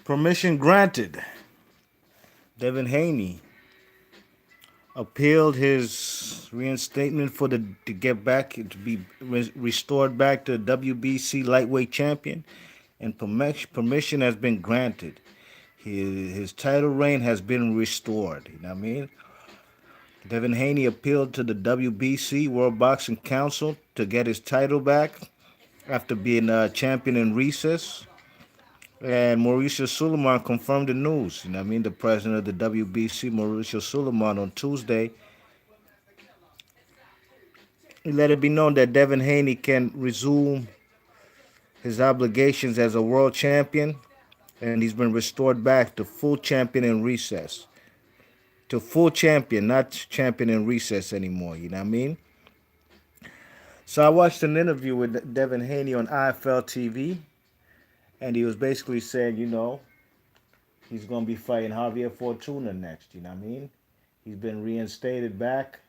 Permission granted. Devin Haney appealed his reinstatement for the to get back to be restored back to WBC lightweight champion, and permission has been granted. His title reign has been restored. You know what I mean? Devin Haney appealed to the WBC World Boxing Council to get his title back after being a champion in recess. And Mauricio Suleiman confirmed the news. You know what I mean? The president of the WBC, Mauricio Suleiman, on Tuesday, he let it be known that Devin Haney can resume his obligations as a world champion, and he's been restored back to full champion in recess. To full champion, not champion in recess anymore. You know what I mean? So I watched an interview with Devin Haney on IFL TV, and he was basically saying, he's going to be fighting Javier Fortuna next. You know what I mean? He's been reinstated back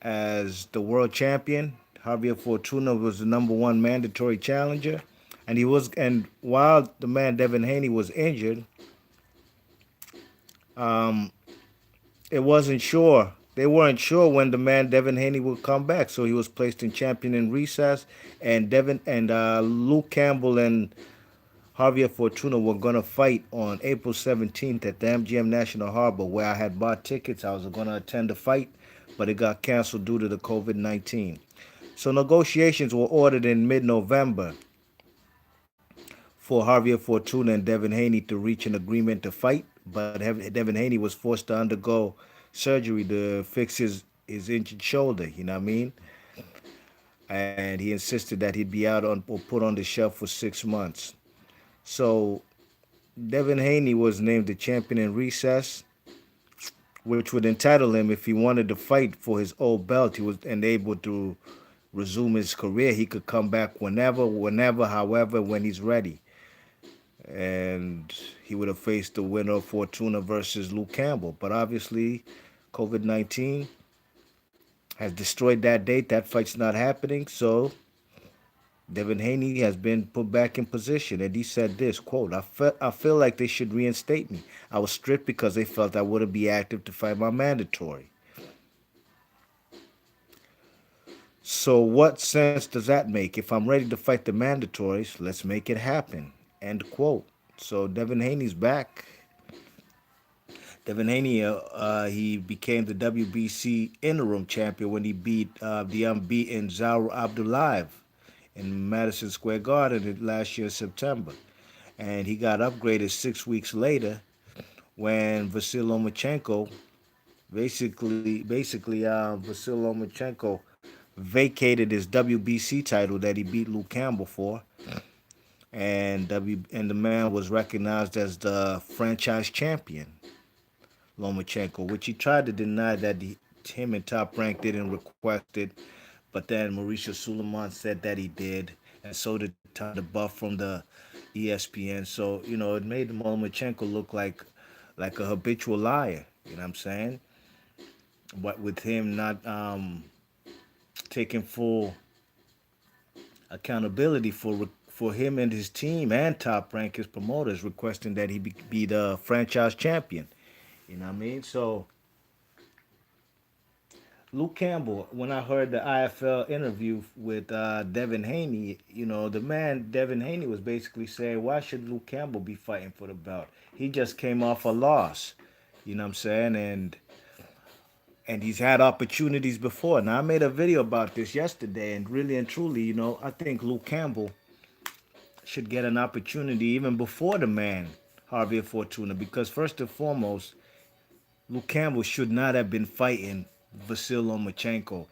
as the world champion. Javier Fortuna was the number one mandatory challenger, and while the man Devin Haney was injured, um, it wasn't sure. They weren't sure when the man Devin Haney would come back, so he was placed in champion in recess. And Luke Campbell and Javier Fortuna were gonna fight on April 17th at the MGM National Harbor, where I had bought tickets. I was gonna attend the fight, but it got canceled due to the COVID-19. So negotiations were ordered in mid-November for Javier Fortuna and Devin Haney to reach an agreement to fight, but Devin Haney was forced to undergo surgery to fix his injured shoulder. You know what I mean? And he insisted that he'd be out on or put on the shelf for 6 months. So Devin Haney was named the champion in recess, which would entitle him, if he wanted to fight for his old belt, he was able to resume his career. He could come back whenever, however, when he's ready. And he would have faced the winner of Fortuna versus Luke Campbell. But obviously, COVID-19 has destroyed that date. That fight's not happening. So Devin Haney has been put back in position, and he said this, quote, I feel like they should reinstate me. I was stripped because they felt I wouldn't be active to fight my mandatory. So what sense does that make? If I'm ready to fight the mandatories, let's make it happen. End quote. So Devin Haney's back. Devin Haney, he became the WBC interim champion when he beat the unbeaten Zaur Abdullayev in Madison Square Garden last year, September. And he got upgraded 6 weeks later when Vasyl Lomachenko, Vasyl Lomachenko vacated his WBC title that he beat Luke Campbell for, and the man was recognized as the franchise champion, Lomachenko, which he tried to deny that him and Top Rank didn't request it, but then Mauricio Suleiman said that he did, and so did Tom DeBuff from the ESPN. So it made Lomachenko look like a habitual liar. You know what I'm saying? But with him not taking full accountability for him and his team and Top Rank, his promoters, requesting that he be the franchise champion. You know what I mean? So Luke Campbell, when I heard the IFL interview with Devin Haney, the man Devin Haney was basically saying, why should Luke Campbell be fighting for the belt? He just came off a loss. You know what I'm saying? And he's had opportunities before. Now I made a video about this yesterday, and really and truly, I think Luke Campbell should get an opportunity even before the man Javier Fortuna, because first and foremost, Luke Campbell should not have been fighting Vasyl Lomachenko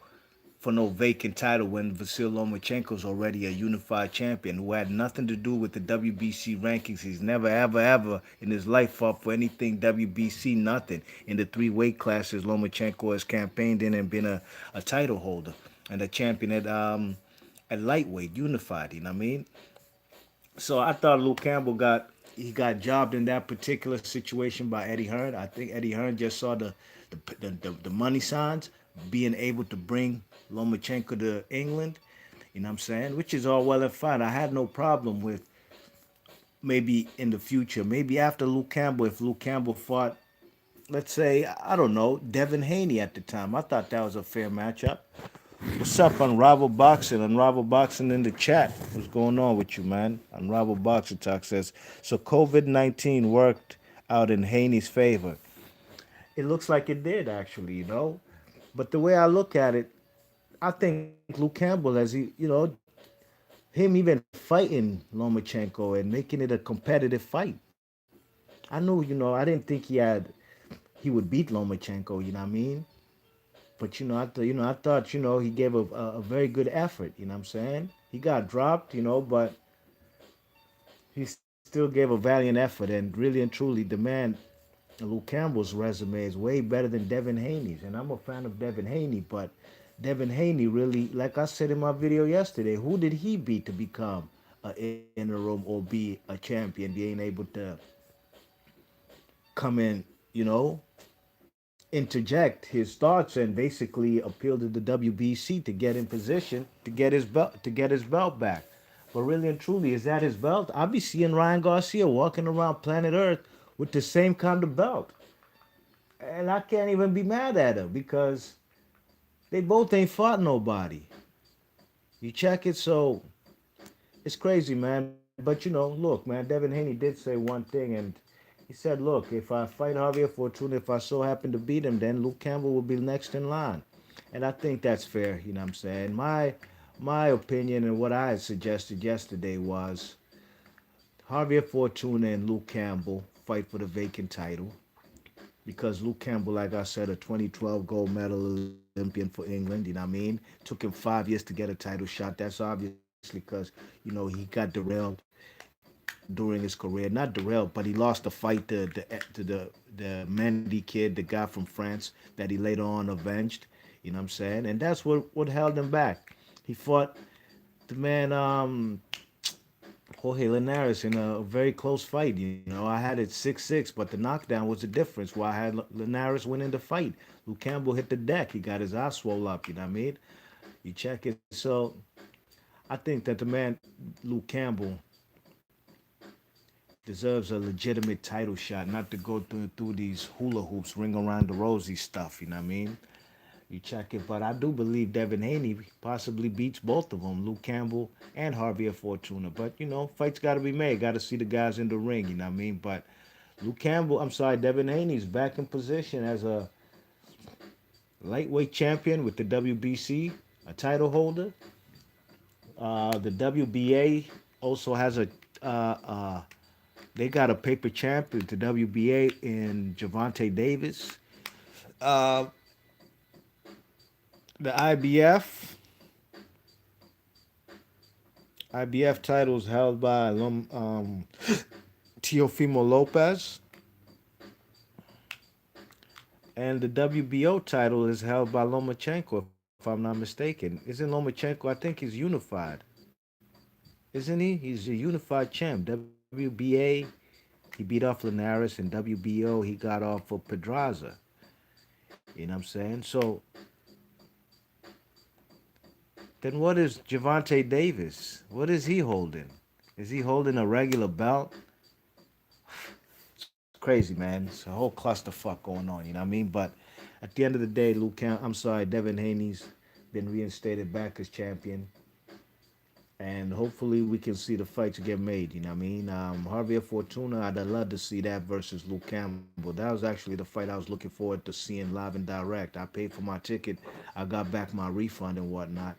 for no vacant title when Vasyl Lomachenko's already a unified champion who had nothing to do with the WBC rankings. He's never, ever, ever in his life fought for anything WBC, nothing. In the three weight classes Lomachenko has campaigned in and been a title holder and a champion at lightweight, unified, you know what I mean? So I thought Luke Campbell got jobbed in that particular situation by Eddie Hearn. I think Eddie Hearn just saw the money signs, being able to bring Lomachenko to England. You know what I'm saying? Which is all well and fine. I had no problem with maybe in the future, maybe after Luke Campbell, if Luke Campbell fought, let's say, I don't know, Devin Haney at the time. I thought that was a fair matchup. What's up, Unrivaled Boxing? Unrivaled Boxing in the chat. What's going on with you, man? Unrivaled Boxing Talk says, so COVID-19 worked out in Haney's favor. It looks like it did, actually, But the way I look at it, I think Luke Campbell, as him even fighting Lomachenko and making it a competitive fight. I knew, I didn't think he would beat Lomachenko, you know what I mean? But I thought, he gave a very good effort, you know what I'm saying? He got dropped, but he still gave a valiant effort, and really and truly the man Luke Campbell's resume is way better than Devin Haney's, and I'm a fan of Devin Haney, but Devin Haney really, like I said in my video yesterday, who did he beat to become an interim or be a champion, being able to come in, you know, interject his thoughts and basically appeal to the WBC to get in position to get his belt back. But really and truly, is that his belt? I'll be seeing Ryan Garcia walking around planet Earth with the same kind of belt. And I can't even be mad at him because they both ain't fought nobody. You check it, so it's crazy, man. But look, man, Devin Haney did say one thing, and he said, "Look, if I fight Javier Fortuna, if I so happen to beat him, then Luke Campbell will be next in line." And I think that's fair. You know what I'm saying? My opinion and what I had suggested yesterday was Javier Fortuna and Luke Campbell fight for the vacant title because Luke Campbell, like I said, a 2012 gold medal Olympian for England. You know what I mean? Took him 5 years to get a title shot. That's obviously because he got derailed during his career. Not derailed, but he lost the fight to the Mendy kid, the guy from France that he later on avenged. You know what I'm saying? And that's what held him back. He fought the man Jorge Linares in a very close fight. I had it 6-6, but the knockdown was the difference. Where I had Linares winning the fight. Luke Campbell hit the deck. He got his eye swole up. You know what I mean? You check it. So I think that the man Luke Campbell deserves a legitimate title shot, not to go through these hula hoops, ring around the rosy stuff. You know what I mean? You check it, but I do believe Devin Haney possibly beats both of them, Luke Campbell and Javier Fortuna. But fights got to be made. Got to see the guys in the ring. You know what I mean? But Devin Haney's back in position as a lightweight champion with the WBC, a title holder. The WBA also has a they got a paper champion, the WBA, in Javante Davis. Uh, the IBF titles held by Teofimo Lopez, and the WBO title is held by Lomachenko, if I'm not mistaken. Isn't Lomachenko? I think he's unified, isn't he? He's a unified champ. WBA, he beat off Linares, and WBO, he got off of Pedraza. You know what I'm saying? So then what is Javante Davis? What is he holding? Is he holding a regular belt? It's crazy, man. It's a whole clusterfuck going on, you know what I mean? But at the end of the day, Devin Haney's been reinstated back as champion. And hopefully we can see the fights get made, you know what I mean? Javier Fortuna, I'd love to see that versus Luke Campbell. That was actually the fight I was looking forward to seeing live and direct. I paid for my ticket. I got back my refund and whatnot.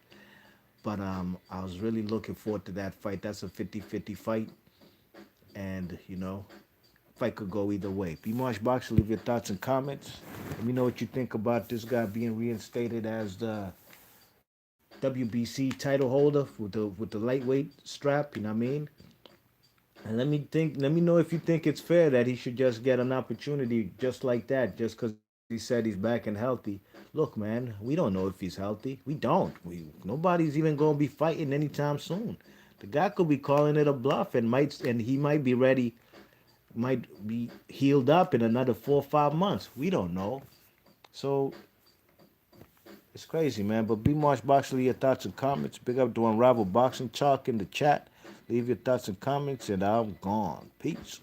But I was really looking forward to that fight. That's a 50-50 fight. And, fight could go either way. Be Marsh Boxer, leave your thoughts and comments. Let me know what you think about this guy being reinstated as the WBC title holder with the lightweight strap, you know what I mean? And let me know if you think it's fair that he should just get an opportunity just like that, just because he said he's back and healthy. Look, man, we don't know if he's healthy. We don't. Nobody's even gonna be fighting anytime soon. The guy could be calling it a bluff and he might be ready, might be healed up in another 4 or 5 months. We don't know. So it's crazy, man. But be Marsh Boxley, your thoughts and comments. Big up to Unrivaled Boxing Talk in the chat. Leave your thoughts and comments, and I'm gone. Peace.